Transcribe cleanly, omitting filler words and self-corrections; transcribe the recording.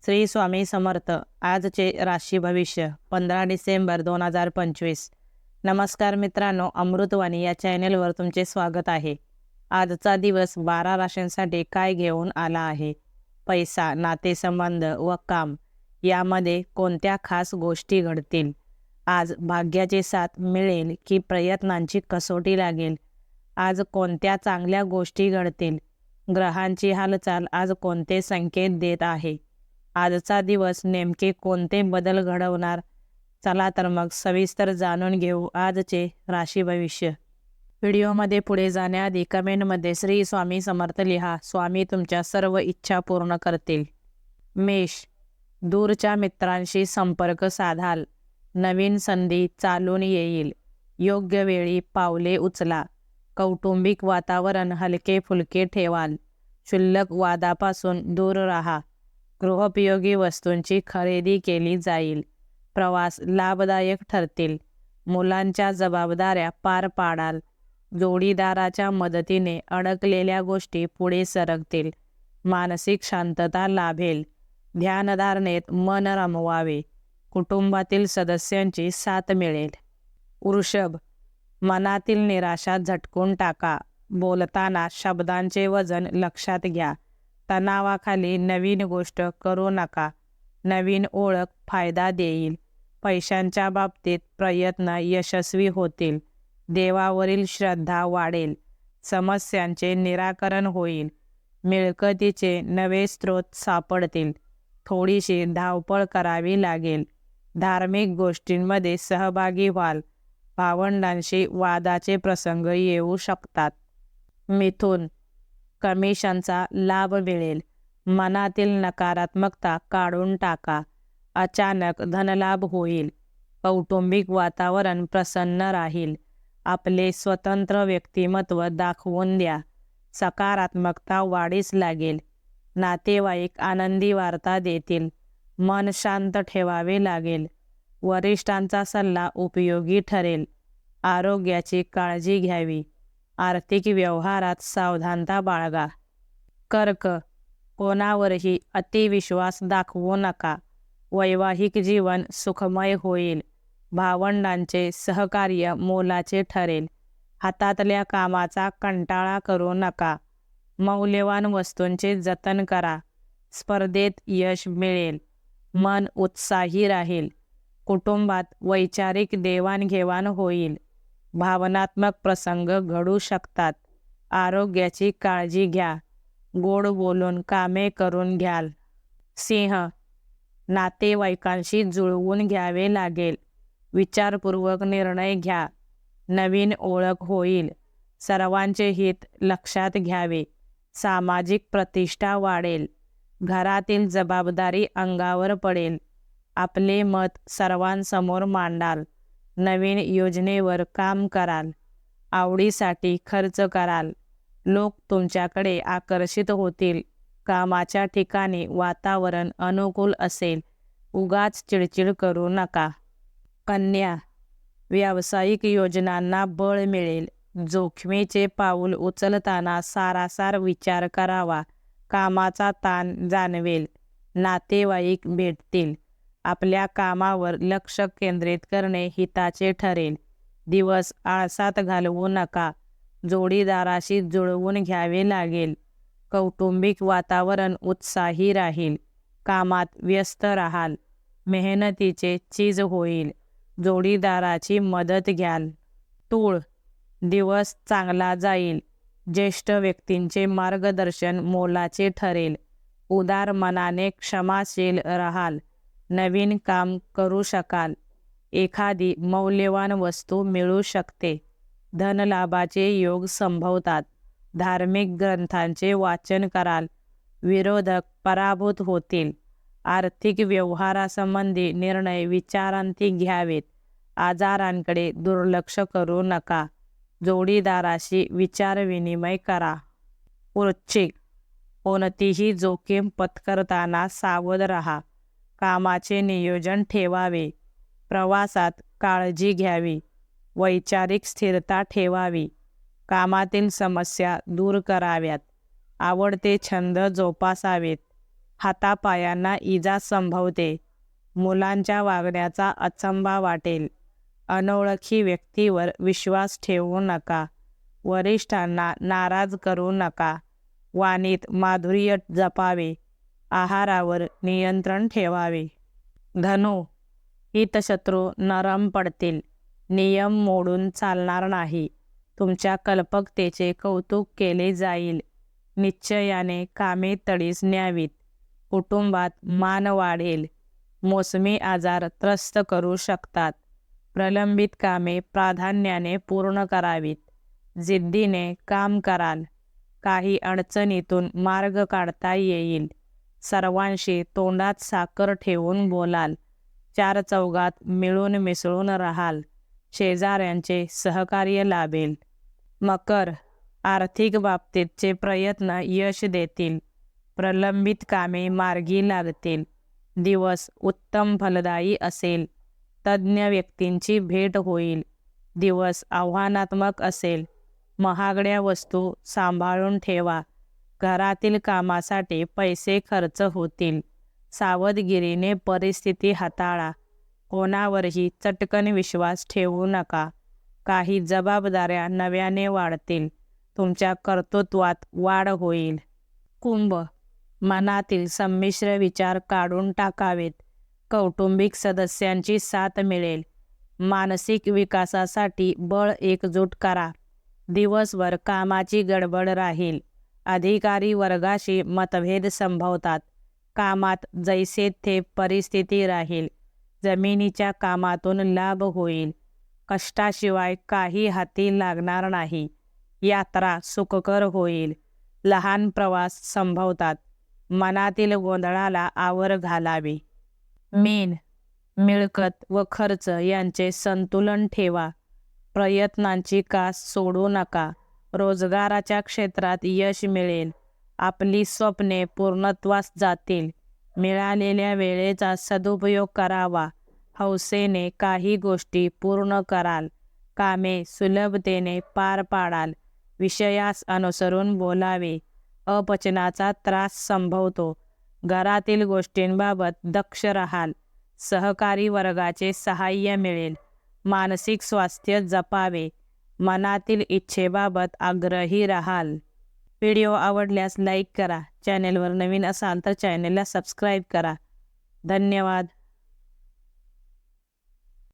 श्री स्वामी समर्थ. आजचे राशी भविष्य 15 डिसेंबर 2025. नमस्कार मित्रांनो, अमृतवाणी या चॅनेलवर तुमचे स्वागत आहे. आजचा दिवस 12 राशींसाठी काय घेऊन आला आहे? पैसा, नातेसंबंध व काम यामध्ये कोणत्या खास गोष्टी घडतील? आज भाग्याची साथ मिळेल की प्रयत्नांची कसोटी लागेल? आज कोणत्या चांगल्या गोष्टी घडतील? ग्रहांची हालचाल आज कोणते संकेत देत आहे? आजचा दिवस नेमके कोणते बदल घडवणार? चला तर मग सविस्तर जाणून घेऊ आजचे राशी भविष्य. व्हिडिओमध्ये पुढे जाण्याआधी कमेंटमध्ये श्री स्वामी समर्थ लिहा. स्वामी तुमच्या सर्व इच्छा पूर्ण करतील. मेष, दूरच्या मित्रांशी संपर्क साधाल. नवीन संधी चालून येईल. योग्य वेळी पावले उचला. कौटुंबिक वातावरण हलके फुलके ठेवाल. क्षुल्लक वादापासून दूर राहा. गृहोपयोगी वस्तूंची खरेदी केली जाईल. प्रवास लाभदायक ठरतील. मुलांच्या जबाबदाऱ्या पार पाडाल. जोडीदाराच्या मदतीने अडकलेल्या गोष्टी पुढे सरकतील. मानसिक शांतता लाभेल. ध्यानधारणेत मन रमवावे. कुटुंबातील सदस्यांची साथ मिळेल. वृषभ, मनातील निराशा झटकून टाका. बोलताना शब्दांचे वजन लक्षात घ्या. तणावाखाली नवीन गोष्ट करू नका. नवीन ओळख फायदा देईल. पैशांच्या बाबतीत प्रयत्न यशस्वी होतील. देवावरील श्रद्धा वाढेल. समस्यांचे निराकरण होईल. मिळकतीचे नवे स्रोत सापडतील. थोडीशी धावपळ करावी लागेल. धार्मिक गोष्टींमध्ये सहभागी व्हाल. भावंडांशी वादाचे प्रसंग येऊ शकतात. मिथुन, कमिशनचा लाभ मिळेल. मनातील नकारात्मकता काढून टाका. अचानक धनलाभ होईल. कौटुंबिक वातावरण प्रसन्न राहील. आपले स्वतंत्र व्यक्तिमत्व दाखवून द्या. सकारात्मकता वाढीस लागेल. नातेवाईक आनंदी वार्ता देतील. मन शांत ठेवावे लागेल. वरिष्ठांचा सल्ला उपयोगी ठरेल. आरोग्याची काळजी घ्यावी. आर्थिक व्यवहारात सावधानता बाळगा. कर्क, कोणावरही अतिविश्वास दाखवू नका. वैवाहिक जीवन सुखमय होईल. भावंडांचे सहकार्य मोलाचे ठरेल. हातातल्या कामाचा कंटाळा करू नका. मौल्यवान वस्तूंचे जतन करा. स्पर्धेत यश मिळेल. मन उत्साही राहील. कुटुंबात वैचारिक देवाणघेवाण होईल. भावनात्मक प्रसंग घडू शकतात. आरोग्याची काळजी घ्या. गोड बोलून कामे करून घ्याल. सिंह, नातेवाईकांशी जुळवून घ्यावे लागेल. विचारपूर्वक निर्णय घ्या. नवीन ओळख होईल. सर्वांचे हित लक्षात घ्यावे. सामाजिक प्रतिष्ठा वाढेल. घरातील जबाबदारी अंगावर पडेल. आपले मत सर्वांसमोर मांडाल. नवीन योजनेवर काम कराल. आवडीसाठी खर्च कराल. लोक तुमच्याकडे आकर्षित होतील. कामाच्या ठिकाणी वातावरण अनुकूल असेल. उगाच चिडचिड करू नका. कन्या, व्यावसायिक योजनांना बळ मिळेल. जोखमीचे पाऊल उचलताना सारासार विचार करावा. कामाचा ताण जाणवेल. नातेवाईक भेटतील. आपल्या कामावर लक्ष केंद्रित करणे हिताचे ठरेल. दिवस आळसात घालवू नका. जोडीदाराशी जुळवून घ्यावे लागेल. कौटुंबिक वातावरण उत्साही राहील. कामात व्यस्त राहाल. मेहनतीचे चीज होईल. जोडीदाराची मदत घ्याल. तूळ, दिवस चांगला जाईल. ज्येष्ठ व्यक्तींचे मार्गदर्शन मोलाचे ठरेल. उदार मनाने क्षमाशील राहाल. नवीन काम करू शकाल. एखादी मौल्यवान वस्तू मिळू शकते. धनलाभाचे योग संभवतात. धार्मिक ग्रंथांचे वाचन कराल. विरोधक पराभूत होतील. आर्थिक व्यवहारासंबंधी निर्णय विचारांती घ्यावेत. आजारांकडे दुर्लक्ष करू नका. जोडीदाराशी विचारविनिमय करा. वृश्चिक, कोणतीही जोखीम पत्करताना सावध राहा. कामाचे नियोजन ठेवावे. प्रवासात काळजी घ्यावी. वैचारिक स्थिरता ठेवावी. कामातील समस्या दूर कराव्यात. आवडते छंद जोपासावेत. हातापायांना इजा संभवते. मुलांच्या वागण्याचा अचंबा वाटेल. अनोळखी व्यक्तीवर विश्वास ठेवू नका. वरिष्ठांना नाराज करू नका. वाणीत माधुर्य जपावे. आहारावर नियंत्रण ठेवावे. धनु, हितशत्रू नरम पडतील. नियम मोडून चालणार नाही. तुमच्या कल्पकतेचे कौतुक केले जाईल. निश्चयाने कामे तडीस न्यावीत. कुटुंबात मान वाढेल. मोसमी आजार त्रस्त करू शकतात. प्रलंबित कामे प्राधान्याने पूर्ण करावीत. जिद्दीने काम कराल. काही अडचणीतून मार्ग काढता येईल. सर्वांशी तोंडात साखर ठेवून बोलाल. चार चौघात मिळून मिसळून राहाल. शेजाऱ्यांचे सहकार्य लाभेल. मकर, आर्थिक बाबतीतचे प्रयत्न यश देतील. प्रलंबित कामे मार्गी लागतील. दिवस उत्तम फलदायी असेल. तज्ज्ञ व्यक्तींची भेट होईल. दिवस आव्हानात्मक असेल. महागड्या वस्तू सांभाळून ठेवा. घरातील कामासाठी पैसे खर्च होतील. सावधगिरीने परिस्थिती हाताळा. कोणावरही चटकन विश्वास ठेवू नका. काही जबाबदाऱ्या नव्याने वाढतील. तुमच्या कर्तृत्वात वाढ होईल. कुंभ, मनातील संमिश्र विचार काढून टाकावेत. कौटुंबिक सदस्यांची साथ मिळेल. मानसिक विकासासाठी बळ एकजूट करा. दिवसभर कामाची गडबड राहील. अधिकारी वर्गाशी मतभेद संभवतात. कामात जैसे थे परिस्थिती राहील. जमिनीच्या कामातून लाभ होईल. कष्टाशिवाय काही हाती लागणार नाही. यात्रा सुखकर होईल. लहान प्रवास संभवतात. मनातील गोंधळाला आवर घालावे. मीन, मिळकत व खर्च यांचे संतुलन ठेवा. प्रयत्नांची कास सोडू नका. रोजगाराच्या क्षेत्रात यश मिळेल. आपली स्वप्ने पूर्णत्वास जातील. मिळालेल्या वेळेचा सदुपयोग करावा. हौसेने काही गोष्टी पूर्ण कराल. कामे सुलभतेने पार पाडाल. विषयास अनुसरून बोलावे. अपचनाचा त्रास संभवतो. घरातील गोष्टींबाबत दक्ष राहाल. सहकारी वर्गाचे सहाय्य मिळेल. मानसिक स्वास्थ्य जपावे. मनातील इच्छेबाबत आग्रही राहाल. व्हिडिओ आवडल्यास लाईक करा. चॅनेलवर नवीन असाल तर चॅनेलला सबस्क्राईब करा. धन्यवाद.